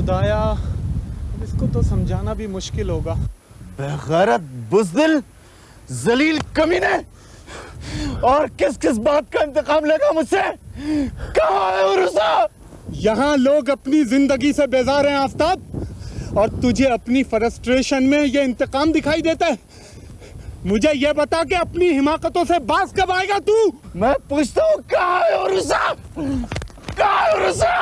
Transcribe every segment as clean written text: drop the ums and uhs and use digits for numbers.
खुदाया, इसको तो समझाना भी मुश्किल होगा। बेगैरत, बुज़दिल, जलील कमीने, और किस किस बात का इंतकाम लेगा मुझसे? कहाँ है उर्सा? यहाँ लोग अपनी जिंदगी से बेजार हैं आफ्ताब, और तुझे अपनी फ्रस्ट्रेशन में ये इंतकाम दिखाई देता है। मुझे ये बता कि अपनी हिमाकतों से बाज कब आएगा तू? मैं पूछता हूँ कहाँ है उर्सा? कहाँ है उर्सा?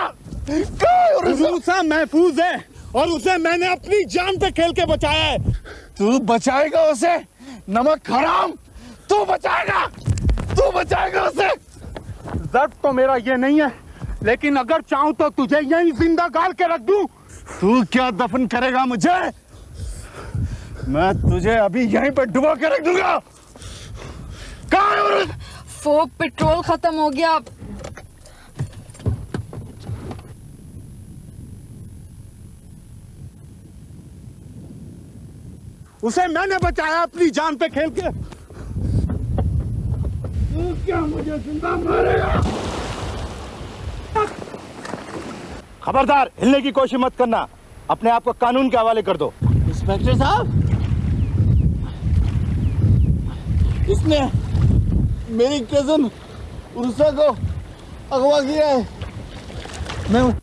कहाँ है उर्सा? उर्सा महफूज है और उसे मैंने अपनी जान पे खेल के बचाया है। तू बचाएगा उसे? नमक हराम, तू बचाएगा? तू बचाएगा उसे? दर्द तो मेरा ये नहीं है, लेकिन अगर चाहूं तो तुझे यहीं जिंदा गाड़ के रख दूं। तू क्या दफन करेगा मुझे? मैं तुझे अभी यहीं पर डुबो के रख दूंगा। कहाँ है उर्सा? फोक पेट्रोल खत्म हो गया। उसे मैंने बचाया अपनी जान पे खेल के। तू क्या मुझे जिंदा मारेगा? खबरदार, हिलने की कोशिश मत करना। अपने आप को कानून के हवाले कर दो। इंस्पेक्टर साहब, इसने मेरी कजन उर्सा को अगवा किया है। मैं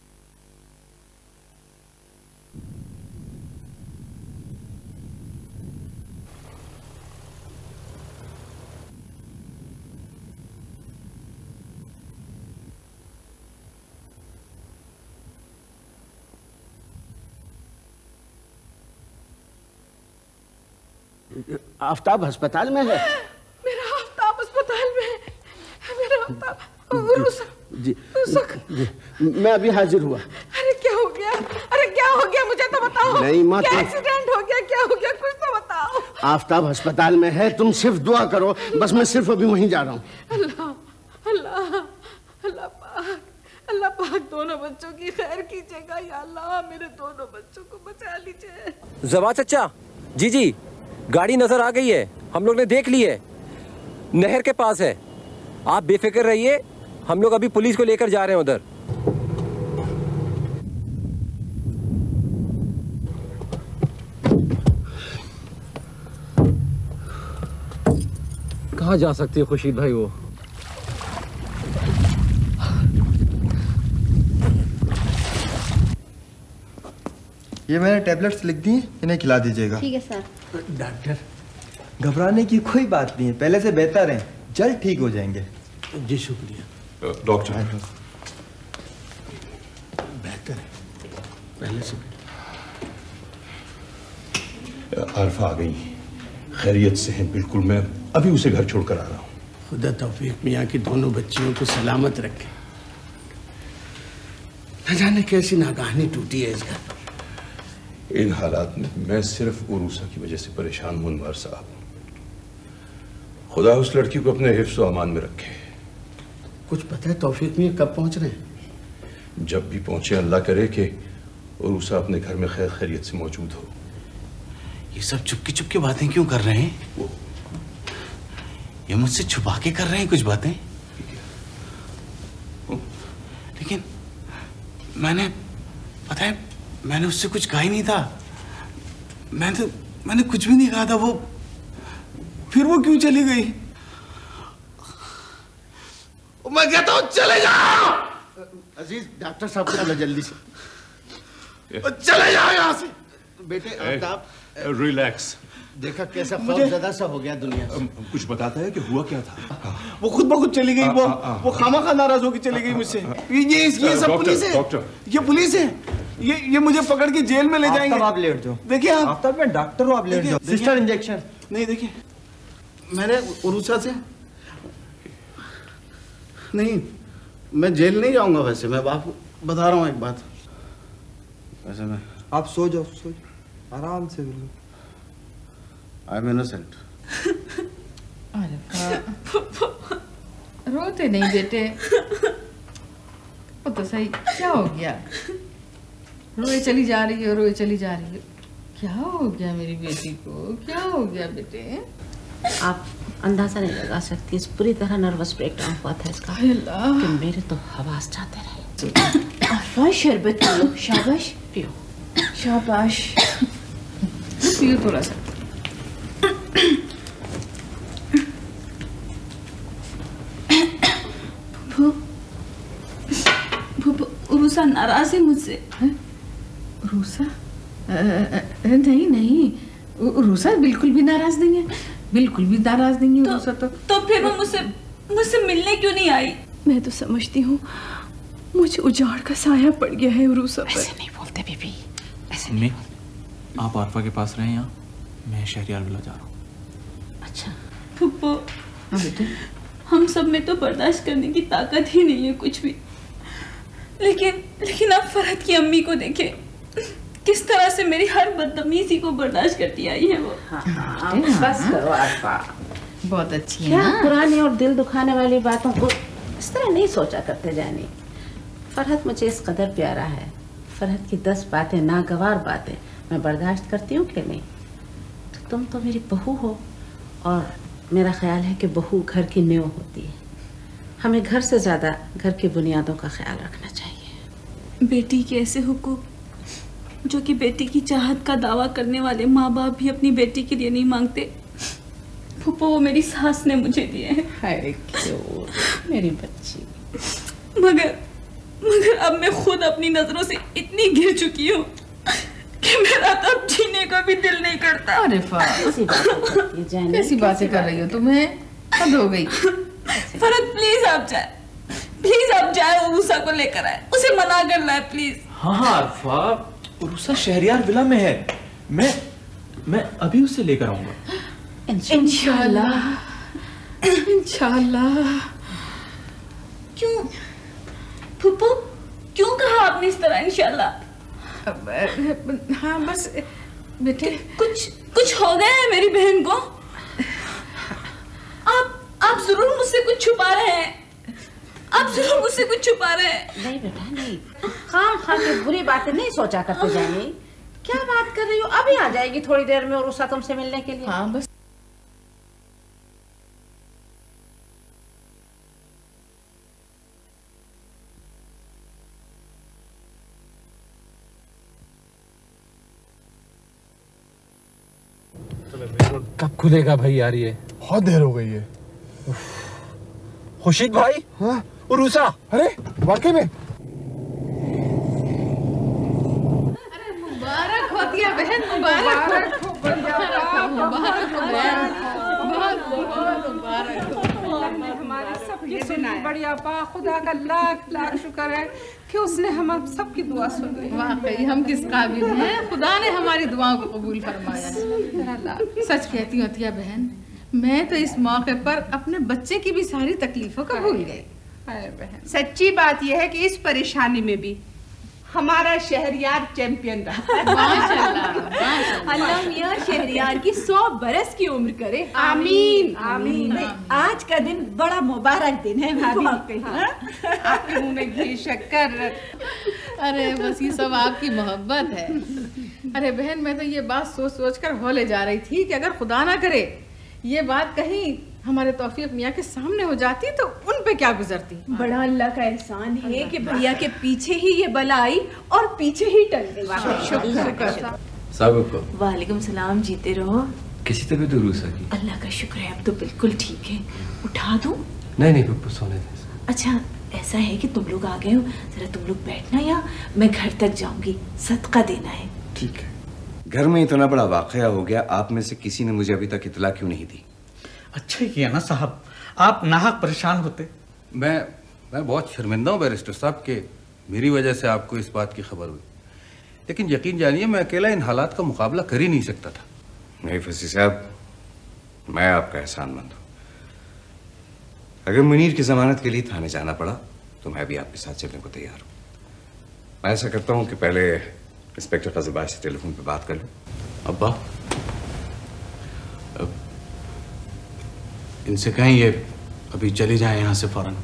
आफ्ताब अस्पताल में है। मेरा आफ्ताब अस्पताल में है। मेरा आफ्ताब जी, जी, मैं अभी हाजिर हुआ। अरे क्या हो गया? अरे क्या हो गया? मुझे तो बताओ। नहीं माँ, क्या एक्सीडेंट हो गया? क्या हो गया? कुछ तो बताओ। आफ्ताब अस्पताल में है, तुम सिर्फ दुआ करो। बस मैं सिर्फ अभी वहीं जा रहा हूँ। अल्लाह अल्लाह अल्लाह पाक, अल्लाह पाक दोनों बच्चों की खैर कीजिएगा। या अल्लाह, मेरे दोनों बच्चों को बचा लीजिए। जवा चचा, जी जी, गाड़ी नजर आ गई है, हम लोग ने देख ली है, नहर के पास है। आप बेफिक्र रहिए, हम लोग अभी पुलिस को लेकर जा रहे हैं उधर। कहाँ जा सकती है खुर्शीद भाई? वो ये मैंने टैबलेट्स लिख दी, इन्हें खिला दीजिएगा। ठीक है सर। डॉक्टर, घबराने की कोई बात नहीं है, पहले से बेहतर है, जल्द ठीक हो जाएंगे। जी शुक्रिया डॉक्टर। बेहतर है पहले से। आरफा आ गई, खैरियत से हैं बिल्कुल। मैं अभी उसे घर छोड़कर आ रहा हूँ। खुदा तौफीक मियाँ की दोनों बच्चियों को सलामत रखे। न जाने कैसी नागाहनी टूटी है इस घर। इन हालात में मैं सिर्फ उरूसा की वजह से परेशान हूं अनवर साहब। खुदा उस लड़की को अपने हिफ्ज़ व अमान में रखे। कुछ पता है तौफीक मियाँ कब पहुंच रहे हैं? जब भी पहुंचे, अल्लाह करे कि उरूसा अपने घर में खैर खैरियत से मौजूद हो। ये सब चुपके चुपके बातें क्यों कर रहे हैं? वो ये मुझसे छुपा के कर रहे हैं कुछ बातें। लेकिन पता है मैंने उससे कुछ कहा ही नहीं था। मैंने कुछ भी नहीं कहा था। वो फिर वो क्यों चली गई? मैं कहता हूं चले जाओ। अजीज, डॉक्टर साहब को बोलो जल्दी से। चले जाओ यहाँ से। बेटे आफ्ताब, रिलैक्स। देखा कैसा खौफजदा सा हो गया दुनिया से। कुछ बताता है कि हुआ क्या था? वो खुद ब खुद चली गई। वो खामा नाराज होकर चली गई मुझसे। ये सब पुलिस है। ये पुलिस है। ये मुझे पकड़ के जेल में ले जाएंगे। आप लेट जाओ। देखिए आप। आफ्ताब, मैं डॉक्टर हूँ, आप लेट जाओ। Sister injection. नहीं, देखिए मैंने उरूसा से नहीं, मैं जेल नहीं जाऊंगा। वैसे मैं आपको बता रहा हूँ एक बात। वैसे मैं आप सो जाओ, सो जाओ आराम से। I am innocent. रोते नहीं बेटे। वो तो सही, क्या हो गया? रोए चली जा रही है, रोए चली जा रही है। क्या हो गया मेरी बेटी को? क्या हो गया बेटे? आप अंदाजा नहीं लगा सकती, इस पूरी तरह नर्वस ब्रेकडाउन हुआ था इसका अल्लाह। कि मेरे तो हवास जाते रहे। अरफा शरबत पियो, शाबाश पियो, शाबाश पियो थोड़ा सा। रूसा नाराज है मुझसे। रूसा? नहीं नहीं, रूसा बिल्कुल भी नाराज नहीं है, बिल्कुल भी नाराज नहीं है रूसा। तो फिर वो मुझसे मिलने क्यों नहीं आई? मैं तो समझती हूँ मुझे उजाड़ का साया पड़ गया है रूसा पर। ऐसे नहीं बोलते बीबी, ऐसे नहीं। आप आरफा के पास रहें यहाँ, मैं शहरियार विला जा रहा हूँ। अच्छा फुप्पो, हम सब में तो बर्दाश्त करने की ताकत ही नहीं है कुछ भी। लेकिन आप फरहत की अम्मी को देखें, किस तरह से मेरी हर बदतमीजी को बर्दाश्त करती आई है वो। हाँ, बस करो आरफा, बहुत अच्छी है क्या पुरानी और दिल दुखाने वाली बातों को इस तरह नहीं सोचा करते जानी। फरहत मुझे इस कदर प्यारा है, फरहत की 10 बातें, नागवार बातें मैं बर्दाश्त करती हूँ कि नहीं। तो तुम तो मेरी बहू हो, और मेरा ख्याल है कि बहू घर की नींव होती है। हमें घर से ज़्यादा घर की बुनियादों का ख्याल रखना चाहिए। बेटी के ऐसे हुकूक जो कि बेटी की चाहत का दावा करने वाले माँ बाप भी अपनी बेटी के लिए नहीं मांगते, फूफो वो मेरी सास ने मुझे दिए हैं। हाय क्यों मेरी बच्ची। मगर अब मैं खुद अपनी नजरों से इतनी गिर चुकी हूँ कि मेरा तो अब जीने का भी दिल नहीं करता। अरे कैसी बातें कर रही हो, तुम्हें हद हो गई। फरहत प्लीज आप जाए और रूसा को लेकर आए, उसे मना कर लाए प्लीज। हाँ अरफा, रूसा शहरियार विला में है, मैं अभी उसे लेकर आऊंगा। इंशाल्लाह। क्यों फूफो, क्यों कहा आपने इस तरह इंशाल्लाह? हाँ बस बेटे कुछ हो गया है मेरी बहन को। आप जरूर मुझसे कुछ छुपा रहे हैं, नहीं बेटा नहीं, खाम के बुरी बातें नहीं सोचा करते जानी। क्या बात कर रही हो, अभी आ जाएगी थोड़ी देर में और उषा तुमसे मिलने के लिए। हाँ बस कब खुलेगा भाई यार, ये बहुत देर हो गई है। खुर्शीद भाई। हाँ? उरूसा? अरे वाकई में? मुबारक हो दिया बहन, मुबारक हो हमारे सबकी सुनी। बढ़िया पा, खुदा का लाख शुक्र है कि उसने हम सबकी दुआ सुन ली। वाकई हम किस काबिल हैं, खुदा ने हमारी दुआओं को कबूल फरमाया है। सच कहती हूँ अतिया बहन, मैं तो इस मौके पर अपने बच्चे की भी सारी तकलीफों को भूल गई। सच्ची बात यह है कि इस परेशानी में भी हमारा शहरियार चैंपियन रहा। अल्लाह मियां शहरियार की 100 बरस की उम्र करे। आमीन। आज का दिन बड़ा मुबारक दिन है भाभी। आपके मुंह में घी शक्कर। अरे बस ये सब आपकी मोहब्बत है। अरे बहन, मैं तो ये बात सोच कर हौले जा रही थी कि अगर खुदा ना करे ये बात कहीं हमारे तौफीक मियाँ के सामने हो जाती तो उन पे क्या गुजरती। बड़ा अल्लाह का एहसान है कि भैया के पीछे ही ये बला आई और पीछे ही टल गई। वालेकुम सलाम, जीते रहो। किसी तबीयत रूसा की? अल्लाह का शुक्र है, अब तो बिल्कुल ठीक है। उठा दूं? नहीं पप्पू सोने दे। अच्छा ऐसा है कि तुम लोग आ गए हो, जरा तुम लोग बैठना या मैं घर तक जाऊंगी, सदका देना है। ठीक है। घर में इतना बड़ा वाकया हो गया, आप में से किसी ने मुझे अभी तक इतला क्यों नहीं दी? अच्छा किया ना साहब, आप नाहक परेशान होते। मैं बहुत शर्मिंदा हूँ बैरिस्टर साहब के मेरी वजह से आपको इस बात की खबर हुई, लेकिन यकीन जानिए मैं अकेला इन हालात का मुकाबला कर ही नहीं सकता था। नहीं फसी साहब, मैं आपका एहसानमंद हूँ। अगर मुनीर की जमानत के लिए थाने जाना पड़ा तो मैं भी आपके साथ चलने को तैयार हूँ। मैं ऐसा करता हूँ कि पहले इंस्पेक्टर काज़िबाई से टेलीफोन पे बात कर लूँ। अब्बा इनसे कहें ये अभी चले जाएं यहाँ से फौरन।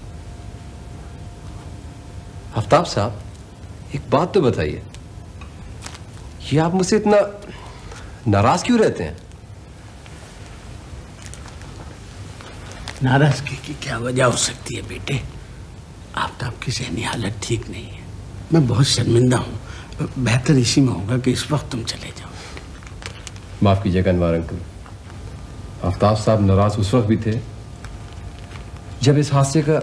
आफ्ताब साहब, एक बात तो बताइए, ये आप मुझसे इतना नाराज क्यों रहते हैं? नाराजगी की क्या वजह हो सकती है बेटे? आफ्ताब की ज़हनी हालत ठीक नहीं है। मैं बहुत शर्मिंदा हूँ। बेहतर इसी में होगा कि इस वक्त तुम चले जाओ। माफ कीजिएगा अनवर अंकल, आफ्ताब साहब नाराज उस वक्त भी थे जब इस हादसे का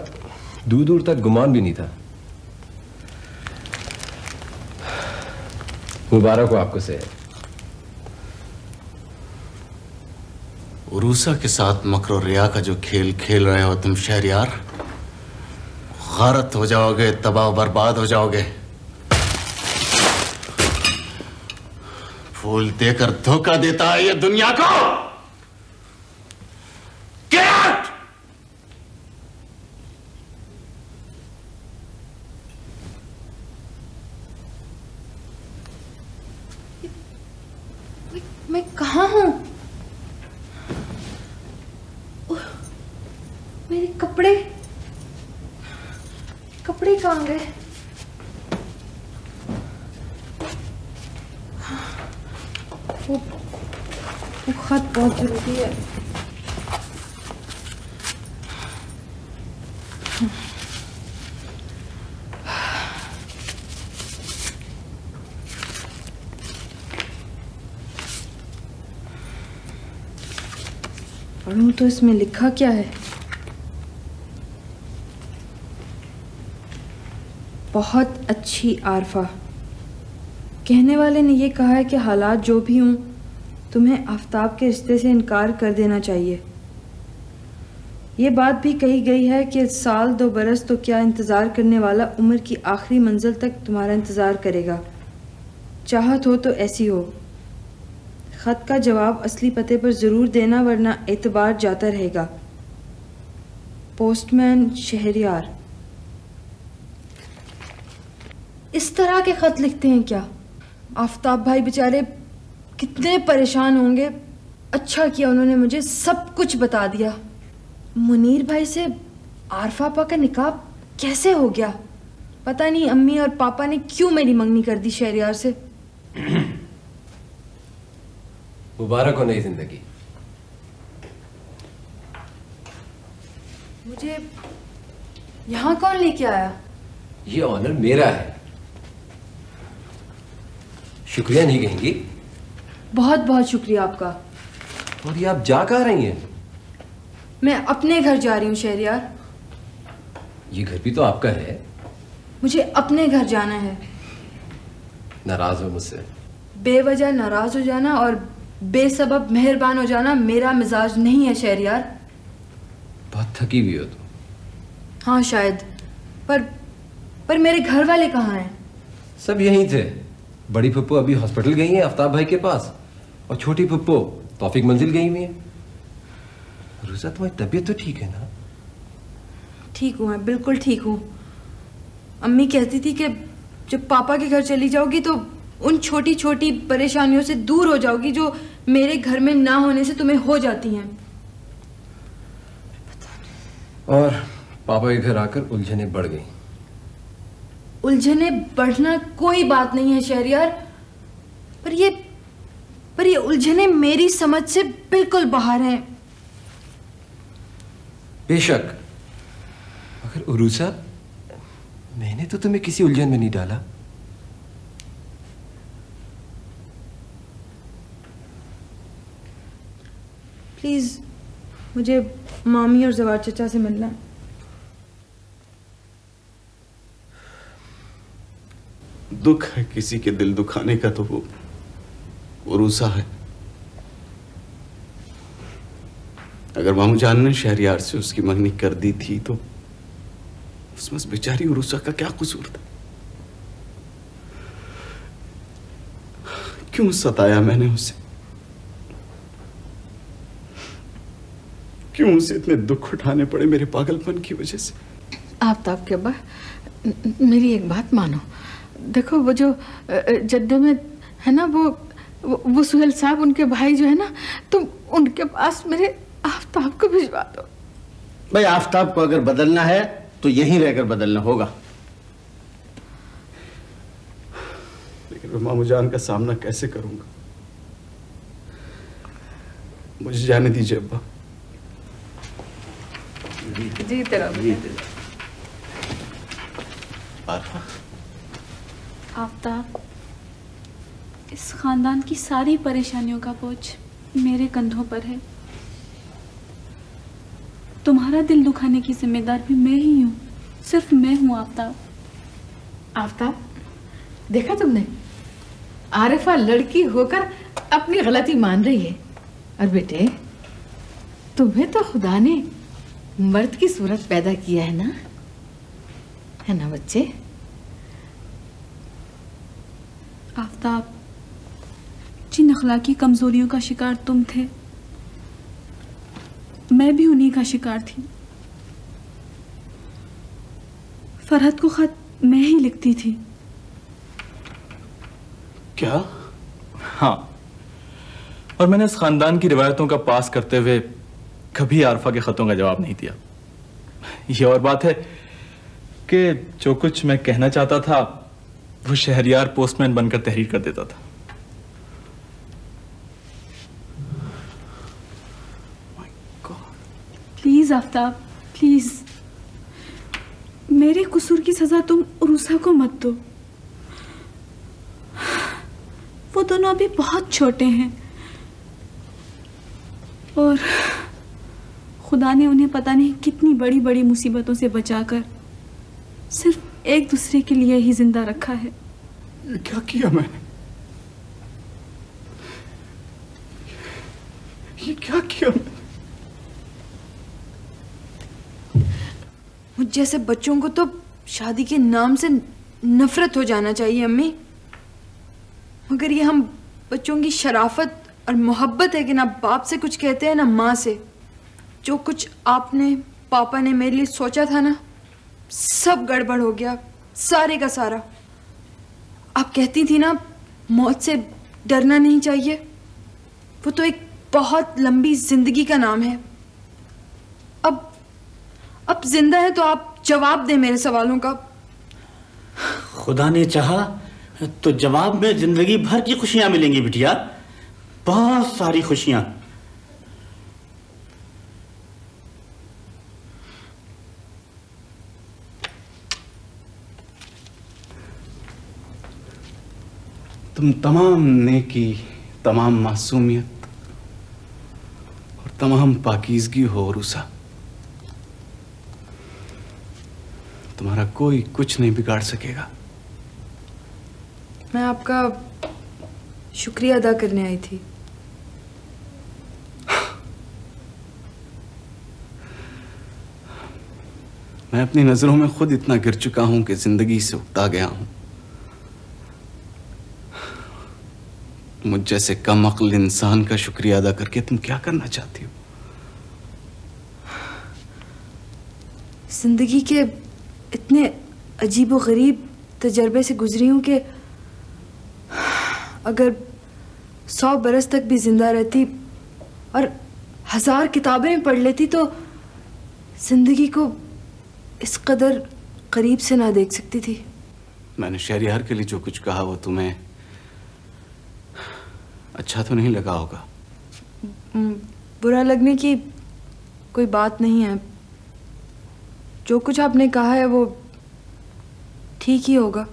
दूर दूर तक गुमान भी नहीं था। मुबारक हो आपको से। उरूसा के साथ मकर और रिया का जो खेल खेल रहे हो तुम शहरयार, गारत हो जाओगे, तबाह बर्बाद हो जाओगे। फूल देकर धोखा देता है ये दुनिया को। Get! मैं कहाँ हूँ? मेरे कपड़े कहाँ गए? वो खत बहुत जरूरी है। पढ़ूं तो इसमें लिखा क्या है? बहुत अच्छी आरफा, कहने वाले ने ये कहा है कि हालात जो भी हों तुम्हें आफ्ताब के रिश्ते से इनकार कर देना चाहिए। ये बात भी कही गई है कि साल 2 बरस तो क्या इंतज़ार करने वाला उम्र की आखिरी मंजिल तक तुम्हारा इंतज़ार करेगा। चाहत हो तो ऐसी हो। ख़त का जवाब असली पते पर ज़रूर देना वरना एतबार जाता रहेगा। पोस्टमैन शहरयार। इस तरह के ख़त लिखते हैं क्या? आफ्ताब भाई बेचारे कितने परेशान होंगे। अच्छा किया उन्होंने मुझे सब कुछ बता दिया। मुनीर भाई से आरफा आपा का निकाह कैसे हो गया? पता नहीं अम्मी और पापा ने क्यों मेरी मंगनी कर दी शहरयार से। मुबारक हो नई जिंदगी। मुझे यहाँ कौन लेके आया? ये ऑनर मेरा है। शुक्रिया नहीं कहेंगी? बहुत बहुत शुक्रिया आपका। और ये आप जा कहाँ रही हैं? मैं अपने घर जा रही हूँ शहरयार। ये घर भी तो आपका है। मुझे अपने घर जाना है। नाराज हो मुझसे? बेवजह नाराज हो जाना और बेसबब मेहरबान हो जाना मेरा मिजाज नहीं है शहरयार। बहुत थकी हुई हो तुम। हाँ शायद, पर मेरे घर वाले कहाँ हैं? सब यहीं थे। बड़ी पप्पू अभी हॉस्पिटल गई है आफ्ताब भाई के पास, और छोटी पप्पू तौफीक मंजिल गई हुई है। रुजा तुम्हारी तबीयत तो ठीक है ना? ठीक हूँ मैं, बिल्कुल ठीक हूँ। अम्मी कहती थी कि जब पापा के घर चली जाओगी तो उन छोटी छोटी परेशानियों से दूर हो जाओगी जो मेरे घर में ना होने से तुम्हें हो जाती हैं। और पापा के घर आकर उलझने बढ़ गई। उलझने बढ़ना कोई बात नहीं है शहरयार, पर ये उलझने मेरी समझ से बिल्कुल बाहर हैं। बेशक, मगर उरूसा, मैंने तो तुम्हें किसी उलझन में नहीं डाला। प्लीज मुझे मामी और जवार चचा से मिलना है। दुख है किसी के दिल दुखाने का तो वो उरूसा है। अगर मामू जान ने शहरयार से उसकी मंगनी कर दी थी तो उसमें उस बेचारी उरूसा का क्या कसूर था? क्यों सताया मैंने उसे? क्यों उसे इतने दुख उठाने पड़े मेरे पागलपन की वजह से? आफ्ताब के अब्बा, मेरी एक बात मानो। देखो वो जो जद्दे में है ना, वो सुहेल साहब उनके भाई जो है ना, तुम उनके पास मेरे आफ्ताब को भिजवा दो। भाई आफ्ताब को अगर बदलना है तो यहीं रहकर बदलना होगा। लेकिन मैं मामू जान का सामना कैसे करूंगा? मुझे जाने दीजिए अब्बा। जी तेरा आरफा, आफ्ताब, इस खानदान की सारी परेशानियों का बोझ मेरे कंधों पर है। तुम्हारा दिल दुखाने की जिम्मेदार भी मैं ही हूँ, सिर्फ मैं हूँ आफ्ताब। आफ्ताब, देखा तुमने, आरिफा लड़की होकर अपनी गलती मान रही है। और बेटे, तुम्हें तो खुदा ने मर्द की सूरत पैदा किया है ना बच्चे? आफ्ताब, जिन अखलाकी कमजोरियों का शिकार तुम थे, मैं भी उन्हीं का शिकार थी। फरहत को खत मैं ही लिखती थी। क्या? हाँ, और मैंने इस खानदान की रिवायतों का पास करते हुए कभी आरफा के खतों का जवाब नहीं दिया। ये और बात है कि जो कुछ मैं कहना चाहता था वो शहरियार पोस्टमैन बनकर तहरीर कर देता था। प्लीज आफ्ताब, प्लीज, मेरे कसूर की सजा तुम उरूसा को मत दो। वो दोनों अभी बहुत छोटे हैं और खुदा ने उन्हें पता नहीं कितनी बड़ी बड़ी मुसीबतों से बचाकर सिर्फ एक दूसरे के लिए ही जिंदा रखा है। ये क्या किया मैंने? ये क्या किया मैंने? मुझ जैसे बच्चों को तो शादी के नाम से नफरत हो जाना चाहिए अम्मी, मगर ये हम बच्चों की शराफत और मोहब्बत है कि ना बाप से कुछ कहते हैं ना माँ से। जो कुछ आपने पापा ने मेरे लिए सोचा था ना, सब गड़बड़ हो गया, सारे का सारा। आप कहती थी ना मौत से डरना नहीं चाहिए, वो तो एक बहुत लंबी जिंदगी का नाम है। अब जिंदा है तो आप जवाब दें मेरे सवालों का। खुदा ने चाहा तो जवाब में जिंदगी भर की खुशियां मिलेंगी बिटिया, बहुत सारी खुशियां। तुम तमाम नेकी, तमाम मासूमियत और तमाम पाकीज़गी हो उरूसा। तुम्हारा कोई कुछ नहीं बिगाड़ सकेगा। मैं आपका शुक्रिया अदा करने आई थी। मैं अपनी नजरों में खुद इतना गिर चुका हूं कि जिंदगी से उकता गया हूं। मुझ जैसे कम अक्ल इंसान का शुक्रिया अदा करके तुम क्या करना चाहती हो? जिंदगी के इतने अजीब व गरीब तजर्बे से गुजरी हूँ कि अगर 100 बरस तक भी जिंदा रहती और 1000 किताबें पढ़ लेती तो जिंदगी को इस कदर करीब से ना देख सकती थी। मैंने शहरियार के लिए जो कुछ कहा वो तुम्हें अच्छा तो नहीं लगा होगा। बुरा लगने की कोई बात नहीं है। जो कुछ आपने कहा है वो ठीक ही होगा।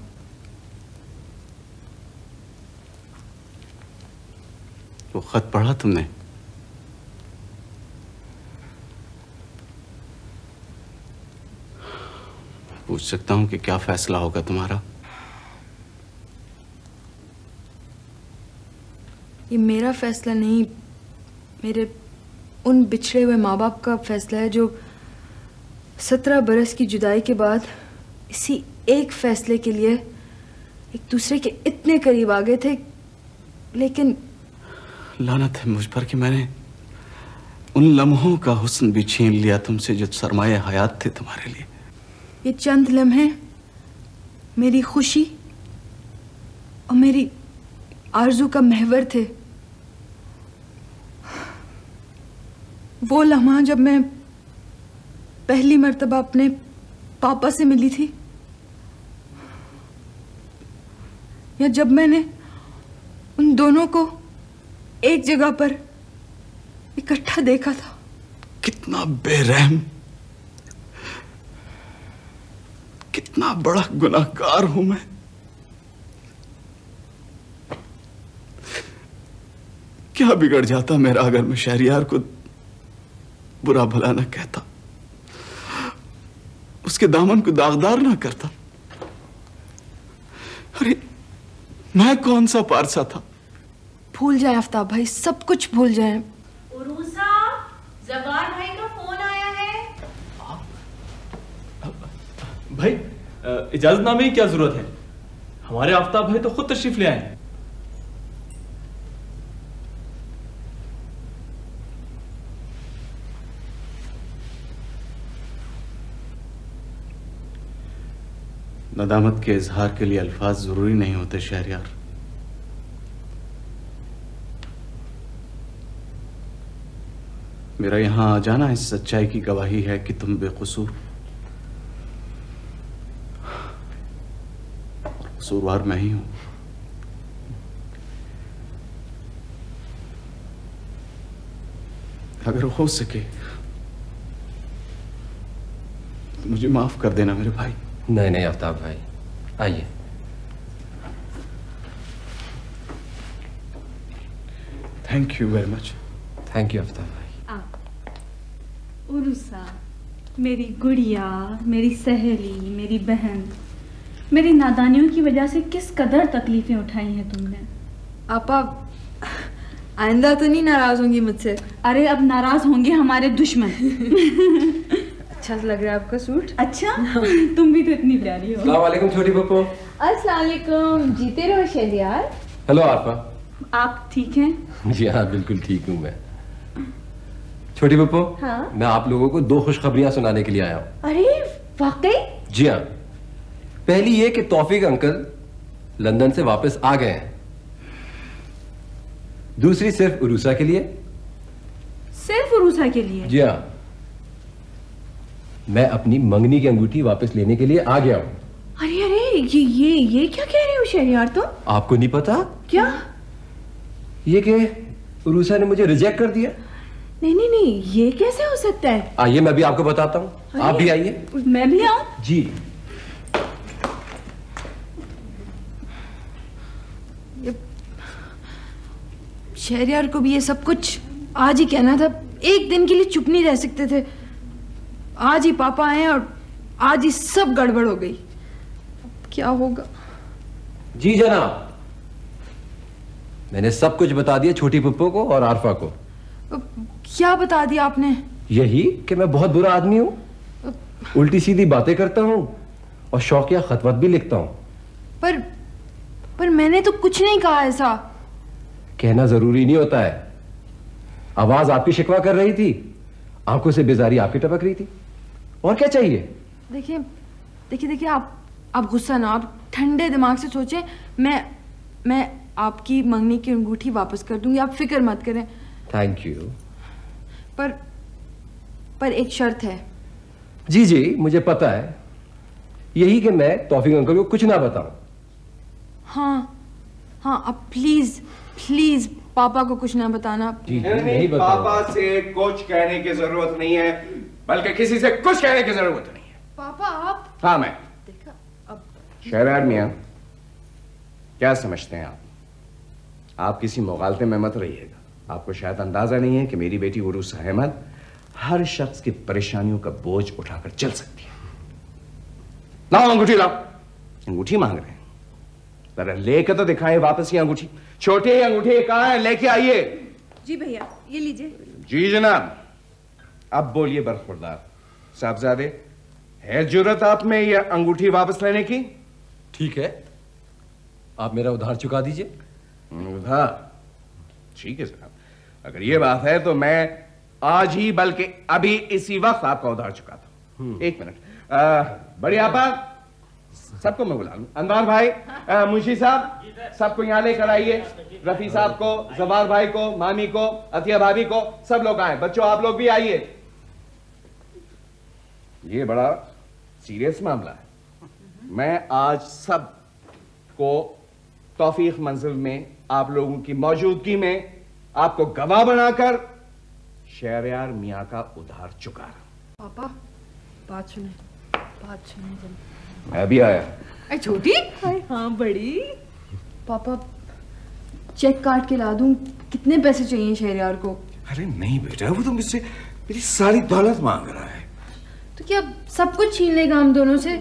वो खत पढ़ा तुमने? पूछ सकता हूं कि क्या फैसला होगा तुम्हारा? ये मेरा फैसला नहीं, मेरे उन बिछड़े हुए माँ बाप का फैसला है जो 17 बरस की जुदाई के बाद इसी एक फैसले के लिए एक दूसरे के इतने करीब आ गए थे। लेकिन लानत है मुझ पर कि मैंने उन लम्हों का हुस्न भी छीन लिया तुमसे जो सरमाए हयात थे तुम्हारे लिए। ये चंद लम्हे मेरी खुशी और मेरी आरजू का महवर थे। वो लम्हा जब मैं पहली मर्तबा अपने पापा से मिली थी, या जब मैंने उन दोनों को एक जगह पर इकट्ठा देखा था। कितना बड़ा गुनाहगार हूं मैं। क्या बिगड़ जाता मेरा अगर मैं शहरियार को बुरा भला न कहता, उसके दामन को दागदार ना करता। अरे मैं कौन सा पारसा था? भूल जाए आफ्ताब भाई, सब कुछ भूल जाए। उरूसा, जवार भाई का फोन आया है। भाई इजाजतनामे की क्या जरूरत है? हमारे आफ्ताब भाई तो खुद तशरीफ ले आए हैं। नदामत के इजहार के लिए अल्फाज जरूरी नहीं होते शहरियार। मेरा यहां आ जाना इस सच्चाई की गवाही है कि तुम बेकसूर, कसूरवार मैं ही हूं। अगर हो सके तो मुझे माफ कर देना मेरे भाई। नहीं नहीं आफ्ताब भाई, आइए। Thank you very much. Thank you Aftab भाई। उरुसा, मेरी गुड़िया, मेरी सहेली, मेरी बहन, मेरी नादानियों की वजह से किस कदर तकलीफें उठाई हैं तुमने। आपा आइंदा तो नहीं नाराज होंगी मुझसे? अरे अब नाराज होंगे हमारे दुश्मन। अच्छा लग रहा है आपका सूट। अच्छा तुम भी तो इतनी प्यारी हो। अस्सलाम वालेकुम छोटी पप्पो। अस्सलाम वालेकुम, जीते रहो शहरियार। हेलो आरफा। आप ठीक हैं? जी हाँ बिल्कुल ठीक हूँ मैं। छोटी पप्पो, हाँ? मैं आप लोगों को 2 खुशखबरियां सुनाने के लिए आया हूँ। अरे वाकई? जी हाँ। पहली ये कि तौफीक अंकल लंदन से वापस आ गए हैं। दूसरी सिर्फ उरूसा के लिए। सिर्फ उरूसा के लिए? जी हाँ, मैं अपनी मंगनी की अंगूठी वापस लेने के लिए आ गया हूँ। अरे अरे ये क्या कह रहे हो शहरियार तुम? आपको नहीं पता? क्या? ये कि उरूसा ने मुझे रिजेक्ट कर दिया। नहीं, ये कैसे हो सकता है? आइए मैं भी आपको बताता हूँ, आप भी आइए। मैं भी आऊं? जी। शहरियार को भी ये सब कुछ आज ही कहना था। एक दिन के लिए चुप नहीं रह सकते थे। आज ही पापा आए और आज ही सब गड़बड़ हो गई। अब क्या होगा? जी जनाब, मैंने सब कुछ बता दिया छोटी पप्पो को और आरफा को। क्या बता दिया आपने? यही कि मैं बहुत बुरा आदमी हूँ, उल्टी सीधी बातें करता हूँ और शौकिया खतवत भी लिखता हूँ। पर मैंने तो कुछ नहीं कहा ऐसा। कहना जरूरी नहीं होता है। आवाज आपकी शिकवा कर रही थी, आंखों से बेजारी आपकी टपक रही थी। और क्या चाहिए? देखिए आप गुस्सा ना, आप ठंडे दिमाग से सोचें। मैं आपकी मंगनी की अंगूठी वापस कर दूंगी, आप फिक्र मत करें। Thank you. पर एक शर्त है। जी मुझे पता है, यही कि मैं तौफीक अंकल को कुछ ना बताऊं। हाँ अब प्लीज पापा को कुछ ना बताना। नहीं, पापा से कुछ कहने की जरूरत नहीं है, बल्कि किसी से कुछ कहने की जरूरत नहीं है। पापा आप। हाँ मैं। देखा अब। शहरयार मियां, क्या समझते हैं आप किसी मुगालते में मत रहिएगा। आपको शायद अंदाजा नहीं है कि मेरी बेटी उरूसा अहमद हर शख्स की परेशानियों का बोझ उठाकर चल सकती है। लाओ अंगूठी, लाओ। अंगूठी मांग रहे हैं, जरा लेकर तो दिखाएं वापस ये अंगूठी। छोटी अंगूठी कहाँ है, लेके आइए। जी भैया, ये लीजिए। जी जनाब। अब बोलिए बरखुरदार साहबजादे, है जुर्रत आप में यह अंगूठी वापस लेने की? ठीक है, आप मेरा उधार चुका दीजिए। उधार? ठीक है साहब, अगर ये बात है तो मैं आज ही बल्कि अभी इसी वक्त आपका उधार चुकाता हूं। 1 मिनट। बड़ी आपा, सबको मैं बुला लूं। अनवार भाई, मुंशी साहब, सबको यहां लेकर आइए। रफी साहब को, जवार भाई को, मामी को, अतिया भाभी को, सब लोग आए। बच्चों आप लोग भी आइए। ये बड़ा सीरियस मामला है। मैं आज सब को तौफीक मंजिल में आप लोगों की मौजूदगी में आपको गवाह बनाकर शहरयार मियां का उधार चुका रहा हूं। पापा बात सुने जरा। मैं भी आया। छोटी हाँ बड़ी। पापा चेक काट के ला दूं? कितने पैसे चाहिए शहरयार को? अरे नहीं बेटा, वो तो मुझसे मेरी सारी दौलत मांग रहा है। तो क्या सब कुछ छीन लेगा हम दोनों से?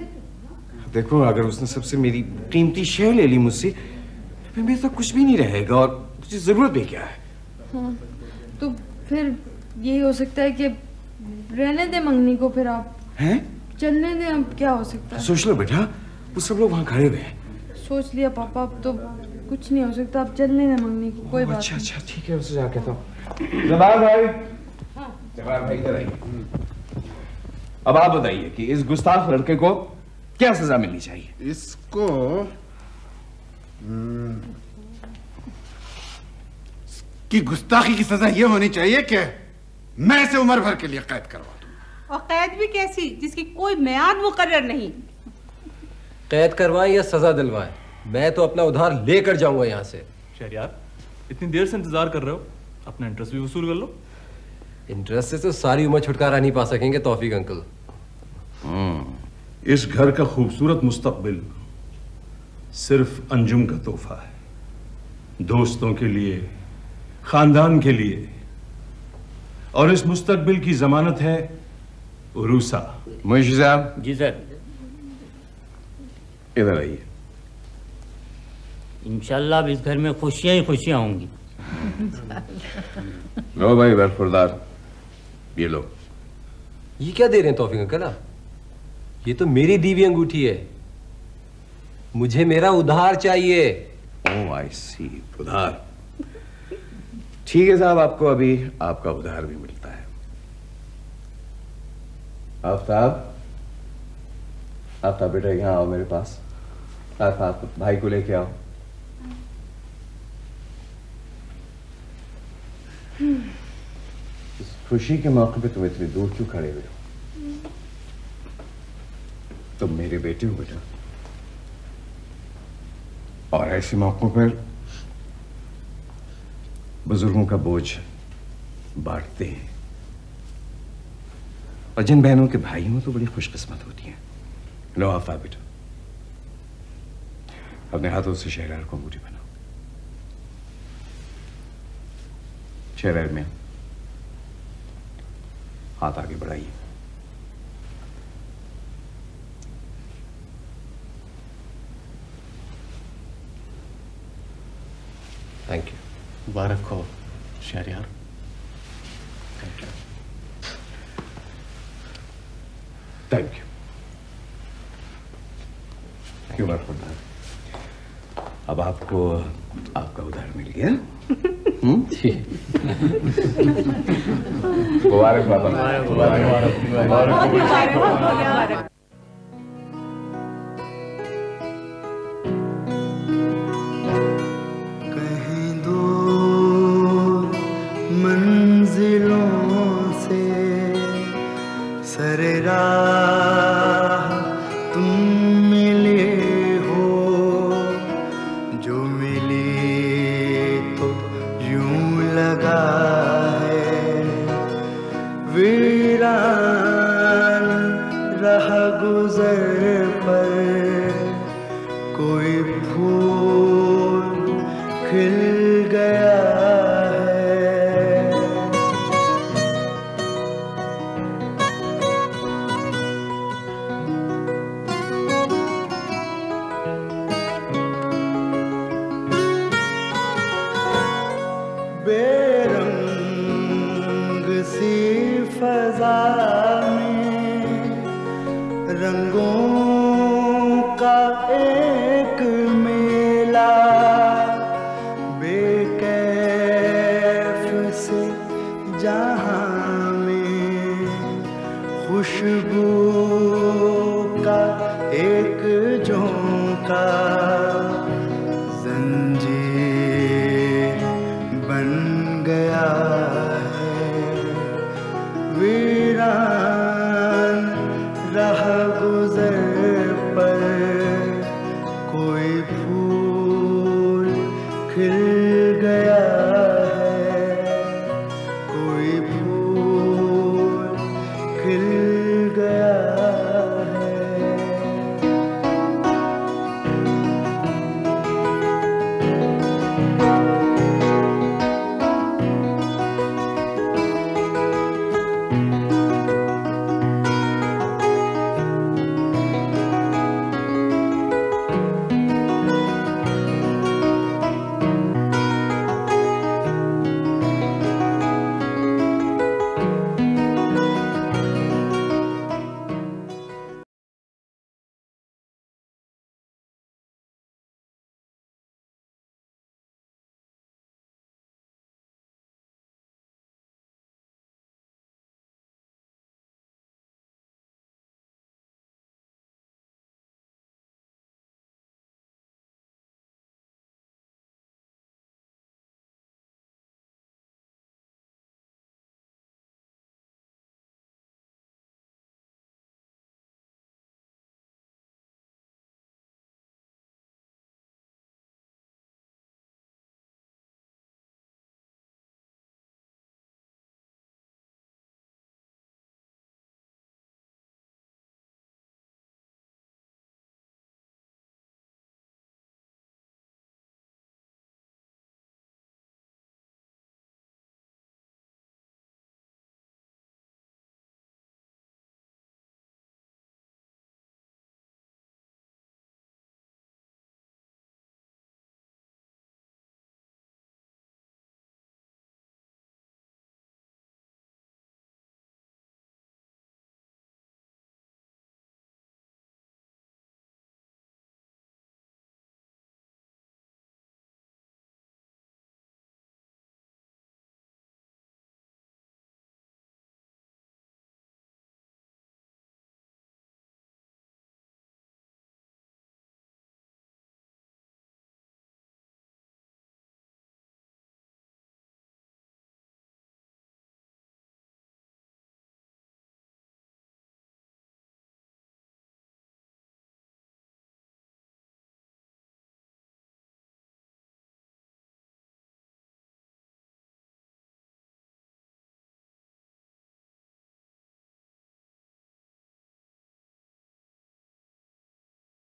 देखो, अगर उसने सबसे मेरी कीमती शय ले ली मुझसे, फिर मेरे तो कुछ भी नहीं रहेगा और मुझे जरूरत भी क्या है। हाँ, तो फिर यही हो सकता है कि रहने दे मंगनी को, फिर आप हैं? चलने दे। अब क्या हो सकता है? सोच लो बेटा, वो सब लोग वहाँ खड़े हुए हैं। सोच लिया पापा, अब तो कुछ नहीं हो सकता। अब चलने दे मंगनी को, कोई बात नहीं। अच्छा ठीक है, उससे जाके तो जवाब भाई, जवाब भाई इधर आइए। अब आप बताइए कि इस गुस्ताख लड़के को क्या सजा मिलनी चाहिए? इसको की गुस्ताखी की सजा ये होनी चाहिए कि मैं इसे उम्र भर के लिए कैद करवा दूं। और कैद भी कैसी, जिसकी कोई मियाद मुकर्रर नहीं। कैद करवाएं या सजा दिलवाएं, मैं तो अपना उधार लेकर जाऊंगा यहाँ से। शहरयार, इतनी देर से इंतजार कर रहे हो, अपना इंटरेस्ट भी वसूल कर लो। इंटरेस्ट से तो सारी उम्र छुटकारा नहीं पा सकेंगे तौफीक अंकल। इस घर का खूबसूरत मुस्तकबिल सिर्फ अंजुम का तोहफा है, दोस्तों के लिए, खानदान के लिए, और इस मुस्तकबिल की जमानत है उरूसा। मुंशी साहब। जी सर। इधर आइए। इंशाल्लाह अब इस घर में खुशियां ही खुशियां होंगी। लो भाई बरखुरदार, ये लो। ये क्या दे रहे हैं तौफीक अंकल? ये तो मेरी दी हुई अंगूठी है, मुझे मेरा उधार चाहिए। ओह आई सी, उधार। ठीक है साहब, आपको अभी आपका उधार भी मिलता है। आफ्ताब, आफ्ताब बेटा यहाँ आओ मेरे पास। आफ्ताब भाई को लेके आओ। इस खुशी के मौके पे तुम इतनी दूर क्यों खड़े हुए हो? तुम मेरे बेटे हो बेटा, और ऐसे मौकों पर बुजुर्गों का बोझ बांटते हैं। और जिन बहनों के भाई हों तो बड़ी खुशकिस्मत होती हैं। लो आफ्ताब बेटा, अपने हाथों से शहरयार को अंगूठी बनाओ। शहरयार में हाथ आगे बढ़ाइए। Thank you. मुबारक हो शहरयार। Thank you. क्यों बात करता है? अब आपको आपका उधार मिल गया। मुबारक बाबा। मुबारक। खुशबू का एक झोंका